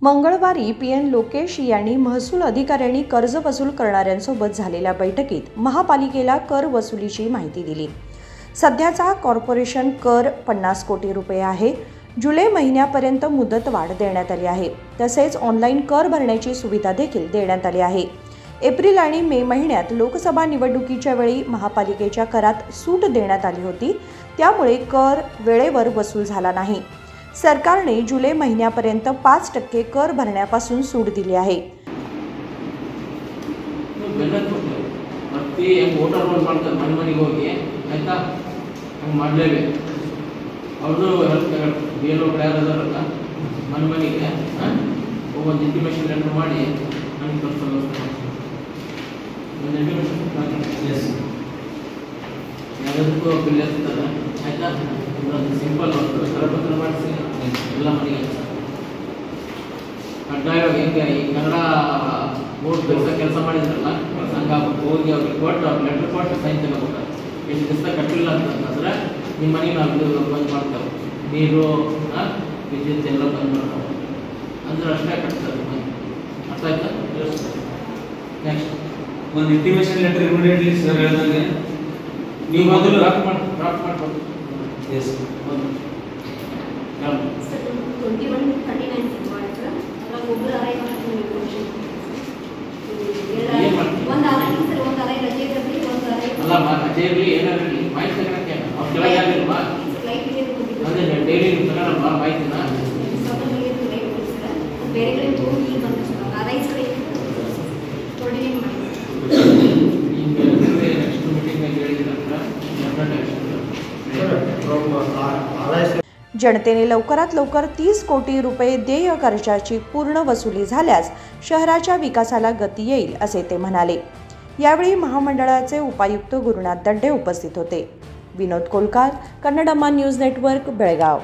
मंगळवारी पीएन लोकेश यांनी महसूल अधिकाऱ्यांनी कर्ज वसूल करणाऱ्यांसोबत झालेल्या बैठकीत महापालिकेला कर वसुलीची माहिती दिली। सध्याचा कॉर्पोरेशन कर 50 कोटी रुपये आहे। जुलै महिन्यापर्यंत मुदतवाढ देण्यात आली आहे। तसेच ऑनलाईन कर भरण्याची सुविधा देखील देण्यात आली आहे। एप्रिल आणि मे महिन्यात लोकसभा निवडणुकीच्या वेळी महापालिकेच्या करात सूट देण्यात आली होती, त्यामुळे कर वेळेवर वसूल झाला नाही। सरकारने जुलै महिन्यापर्यंत 5% कर भरण्यापासून सूट दिली आहे। ಸಿಂಪಲ್ ಕರಪತ್ರ ಮಾಡಿಸಿ ಎಲ್ಲ ಮನೆಗೆ ಕಡ್ಡಾಯವಾಗಿ ಹೆಂಗೆ ಈ ಕನ್ನಡ ಬೋರ್ಡ್ ಕೆಲಸ ಮಾಡಿದ್ರಲ್ಲ ಹಂಗಾಗ್ಬಿಟ್ಟು ಹೋಗಿ ಅವ್ರಿಗೆ ಕೊಟ್ಟು ಅವ್ರು ಲೆಟ್ರ್ ಕೊಟ್ಟು ಸೈನ್ ತಗೋತಾರೆ। ಎಷ್ಟು ದಿವಸ ಕಟ್ಟಿಲ್ಲ ಅಂತಂದ್ರೆ ನಿಮ್ಮ ಮನೆಗೆ ನಾವು ಬಂದ್ ಮಾಡ್ತೇವೆ, ನೀರು ವಿದ್ಯುತ್ ಎಲ್ಲ ಬಂದ್ ಮಾಡ್ತೇವೆ ಅಂದ್ರೆ ಅಷ್ಟೇ ಕಟ್ತಾರೆ ಮನೆ। ಅರ್ಥ ಆಯ್ತಾ? ನೆಕ್ಸ್ಟ್ ಒಂದು ಇಂಟಿಮೇಷನ್ ಲೆಟರ್ ಇಮಿಡಿಯೇಟ್ಲಿ ಸರ್ ಹೇಳಿದಂಗೆ ನೀವು ಮೊದಲು ಡ್ರಾಫ್ಟ್ ಮಾಡ್ಬೋದು। Yes. Sir, 2139 ಸಿಗ್ವಾಡ್ರ ಅಲ್ಲ ಒಬ್ಬರು ಅರೈ ಮಾಡ್ತೀನಿ ನೆಗೋಷಿಯೇಟ್ ಒಂದು ಅರೈ ಸರ್ ಒಂದು ಅರೈ ರಜೆ ಇರಲಿ ಒಂದು ಅರೈ ಅಲ್ಲ ರಜೆ ಇರಲಿ ಏನಾಗಲಿ ಮಾಹಿತಿ ತಗೊಳಕ್ಕೆ ಅವ್ರು ಕೆಳಗೆ ಆಗಿಲ್ವಾ ಲೈಟ್ ಇದೆ ಅದೇ ಡೈಲಿ ತಗೊಳಲ್ವಾ ಮಾಹಿತಿನ ಬೇರೆ ಕಡೆ ಹೋಗಿ ಈಗ ಬಂದ ಅರೈ ಸರ್ ಕೋರ್ಡಿನೇಟ್ ಮಾಡಿ ನೆಕ್ಸ್ಟ್ ಮೀಟಿಂಗ್ ಹೇಳಿದ್ರಂತ जनतेने लवकरात लवकर 30 कोटी रुपये देय कर्जाची पूर्ण वसुली झाल्यास शहराच्या विकासाला गती येईल असे ते म्हणाले। यावेळी महामंडळाचे उपायुक्त गुरुनाथ दड्डे उपस्थित होते। Vinod Kolkar, Kannadamma news network, Belgaum.